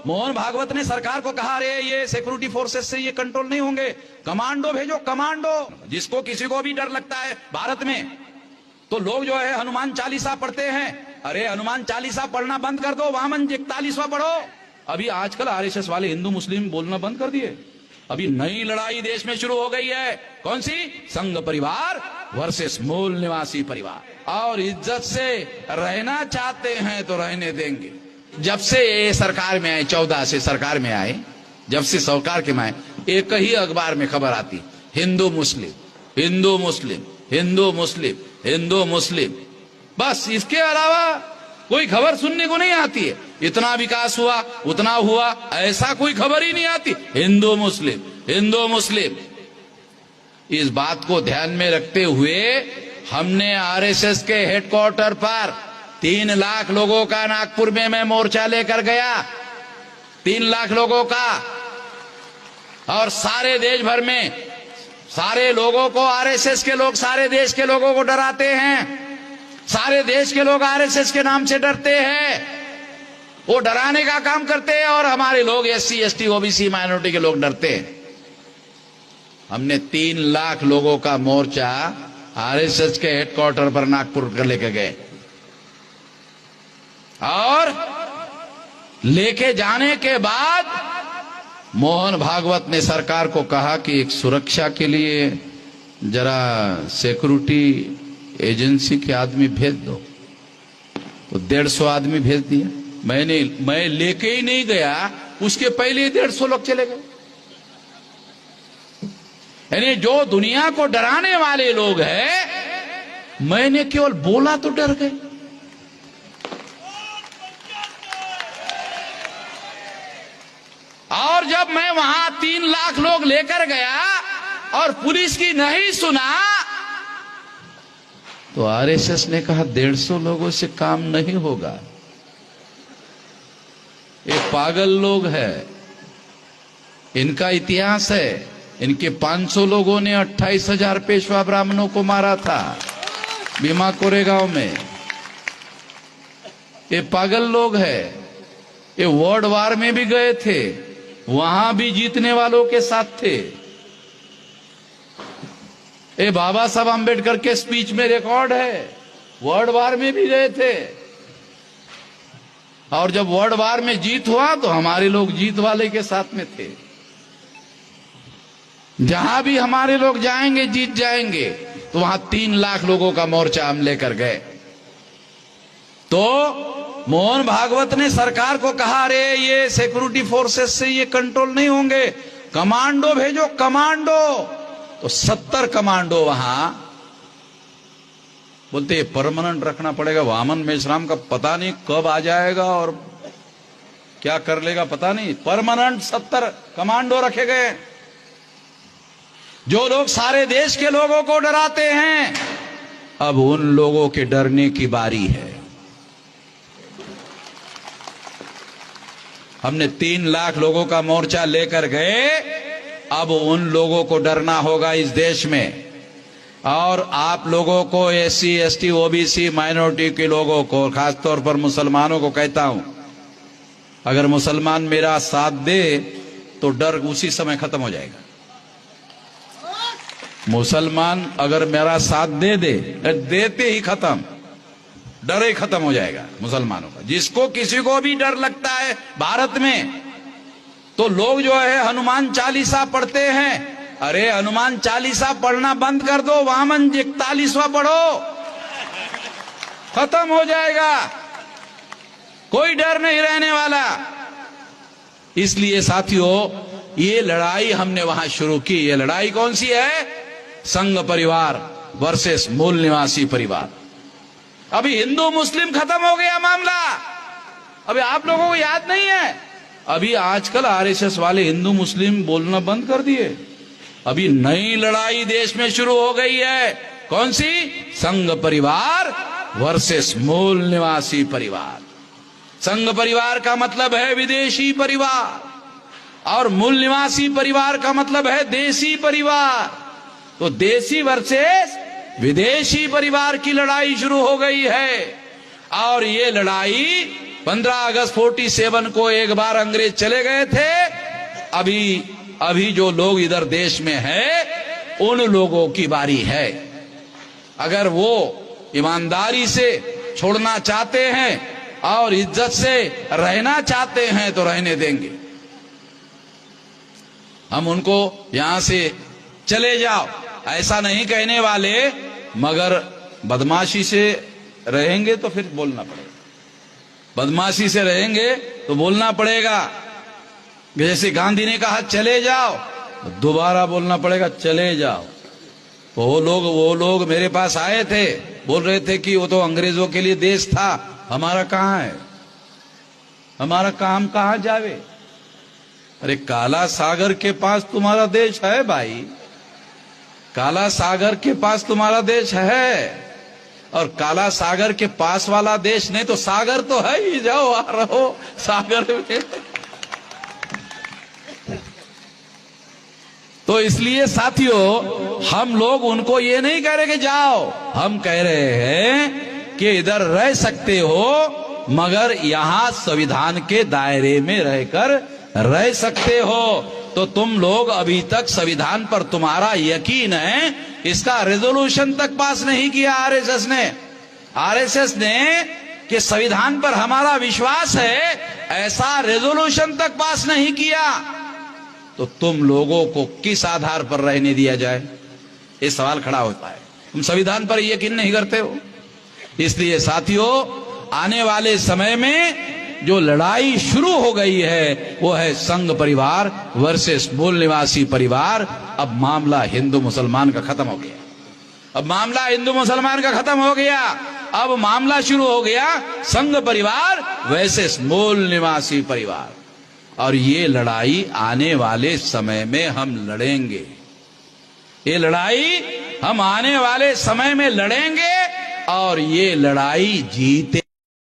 मोहन भागवत ने सरकार को कहा, अरे ये सिक्योरिटी फोर्सेस से ये कंट्रोल नहीं होंगे, कमांडो भेजो, कमांडो। जिसको किसी को भी डर लगता है भारत में, तो लोग जो है हनुमान चालीसा पढ़ते हैं। अरे हनुमान चालीसा पढ़ना बंद कर दो, वामन 41वां पढ़ो। अभी आजकल आरएसएस वाले हिंदू मुस्लिम बोलना बंद कर दिए। अभी नई लड़ाई देश में शुरू हो गई है। कौन सी? संघ परिवार वर्सेस मूल निवासी परिवार। और इज्जत से रहना चाहते हैं तो रहने देंगे। जब से ये सरकार में आए, 14 से सरकार में आए, जब से सरकार के में आए, एक ही अखबार में खबर आती, हिंदू मुस्लिम, हिंदू मुस्लिम, हिंदू मुस्लिम, हिंदू मुस्लिम। बस इसके अलावा कोई खबर सुनने को नहीं आती है। इतना विकास हुआ, उतना हुआ, ऐसा कोई खबर ही नहीं आती। हिंदू मुस्लिम, हिंदू मुस्लिम। इस बात को ध्यान में रखते हुए हमने आरएसएस के हेडक्वार्टर पर 3 लाख लोगों का नागपुर में मैं मोर्चा लेकर गया, 3 लाख लोगों का। और सारे देश भर में सारे लोगों को, आरएसएस के लोग सारे देश के लोगों को डराते हैं। सारे देश के लोग आरएसएस के नाम से डरते हैं, वो डराने का काम करते हैं। और हमारे लोग एससी, एसटी, ओबीसी, माइनॉरिटी के लोग डरते हैं। हमने 3 लाख लोगों का मोर्चा आरएसएस के हेडक्वार्टर पर नागपुर कर लेके गए। और लेके जाने के बाद मोहन भागवत ने सरकार को कहा कि एक सुरक्षा के लिए जरा सिक्योरिटी एजेंसी के आदमी भेज दो। तो 150 आदमी भेज दिया। मैं लेके ही नहीं गया, उसके पहले 150 लोग चले गए। यानी जो दुनिया को डराने वाले लोग हैं, मैंने केवल बोला तो डर गए। और जब मैं वहां 3 लाख लोग लेकर गया और पुलिस की नहीं सुना, तो आरएसएस ने कहा 150 लोगों से काम नहीं होगा, ये पागल लोग हैं, इनका इतिहास है। इनके 500 लोगों ने 28,000 पेशवा ब्राह्मणों को मारा था भीमा कोरेगांव में। ये पागल लोग हैं। ये वर्ल्ड वार में भी गए थे, वहां भी जीतने वालों के साथ थे। ये बाबा साहब आंबेडकर के स्पीच में रिकॉर्ड है, वर्ल्ड वार में भी गए थे। और जब वर्ल्ड वार में जीत हुआ तो हमारे लोग जीत वाले के साथ में थे। जहां भी हमारे लोग जाएंगे जीत जाएंगे। तो वहां 3 लाख लोगों का मोर्चा हम लेकर गए। तो मोहन भागवत ने सरकार को कहा, अरे ये सिक्योरिटी फोर्सेस से ये कंट्रोल नहीं होंगे, कमांडो भेजो, कमांडो। तो 70 कमांडो वहां। बोलते ये परमानेंट रखना पड़ेगा। वामन मेश्राम का पता नहीं कब आ जाएगा और क्या कर लेगा पता नहीं। परमानेंट 70 कमांडो रखे गए। जो लोग सारे देश के लोगों को डराते हैं, अब उन लोगों के डरने की बारी है। हमने 3 लाख लोगों का मोर्चा लेकर गए। अब उन लोगों को डरना होगा इस देश में। और आप लोगों को, एससी, एसटी, ओबीसी, माइनॉरिटी के लोगों को, खासतौर पर मुसलमानों को कहता हूं, अगर मुसलमान मेरा साथ दे तो डर उसी समय खत्म हो जाएगा। मुसलमान अगर मेरा साथ दे दे, देते ही खत्म, डर ही खत्म हो जाएगा मुसलमानों का। जिसको किसी को भी डर लगता है भारत में, तो लोग जो है हनुमान चालीसा पढ़ते हैं। अरे हनुमान चालीसा पढ़ना बंद कर दो, वामन 41वां पढ़ो, खत्म हो जाएगा, कोई डर नहीं रहने वाला। इसलिए साथियों, ये लड़ाई हमने वहां शुरू की। ये लड़ाई कौन सी है? संघ परिवार वर्सेस मूल निवासी परिवार। अभी हिंदू मुस्लिम खत्म हो गया मामला। अभी आप लोगों को याद नहीं है, अभी आजकल आरएसएस वाले हिंदू मुस्लिम बोलना बंद कर दिए। अभी नई लड़ाई देश में शुरू हो गई है। कौन सी? संघ परिवार वर्सेस मूल निवासी परिवार। संघ परिवार का मतलब है विदेशी परिवार, और मूल निवासी परिवार का मतलब है देसी परिवार। तो देसी वर्सेस विदेशी परिवार की लड़ाई शुरू हो गई है। और ये लड़ाई 15 अगस्त 47 को एक बार अंग्रेज चले गए थे। अभी जो लोग इधर देश में है उन लोगों की बारी है। अगर वो ईमानदारी से छोड़ना चाहते हैं और इज्जत से रहना चाहते हैं तो रहने देंगे। हम उनको यहां से चले जाओ ऐसा नहीं कहने वाले, मगर बदमाशी से रहेंगे तो फिर बोलना पड़ेगा। बदमाशी से रहेंगे तो बोलना पड़ेगा। जैसे गांधी ने कहा चले जाओ, तो दोबारा बोलना पड़ेगा चले जाओ। तो वो लोग मेरे पास आए थे, बोल रहे थे कि वो तो अंग्रेजों के लिए देश था, हमारा कहां है, हमारा काम कहां जावे। अरे काला सागर के पास तुम्हारा देश है भाई, काला सागर के पास तुम्हारा देश है। और काला सागर के पास वाला देश नहीं तो सागर तो है ही, जाओ आ रहो सागर में। तो इसलिए साथियों हम लोग उनको ये नहीं कह रहे कि जाओ, हम कह रहे हैं कि इधर रह सकते हो मगर यहां संविधान के दायरे में रहकर रह सकते हो। तो तुम लोग अभी तक संविधान पर तुम्हारा यकीन है, इसका रेजोल्यूशन तक पास नहीं किया आरएसएस ने कि संविधान पर हमारा विश्वास है, ऐसा रेजोल्यूशन तक पास नहीं किया। तो तुम लोगों को किस आधार पर रहने दिया जाए, ये सवाल खड़ा होता है। तुम संविधान पर यकीन नहीं करते हो। इसलिए साथियों आने वाले समय में जो लड़ाई शुरू हो गई है वो है संघ परिवार वर्सेस मूल निवासी परिवार। अब मामला हिंदू मुसलमान का खत्म हो गया, अब मामला हिंदू मुसलमान का खत्म हो गया। अब मामला शुरू हो गया संघ परिवार वर्सेस मूल निवासी परिवार। और ये लड़ाई आने वाले समय में हम लड़ेंगे, ये लड़ाई हम आने वाले समय में लड़ेंगे और ये लड़ाई जीते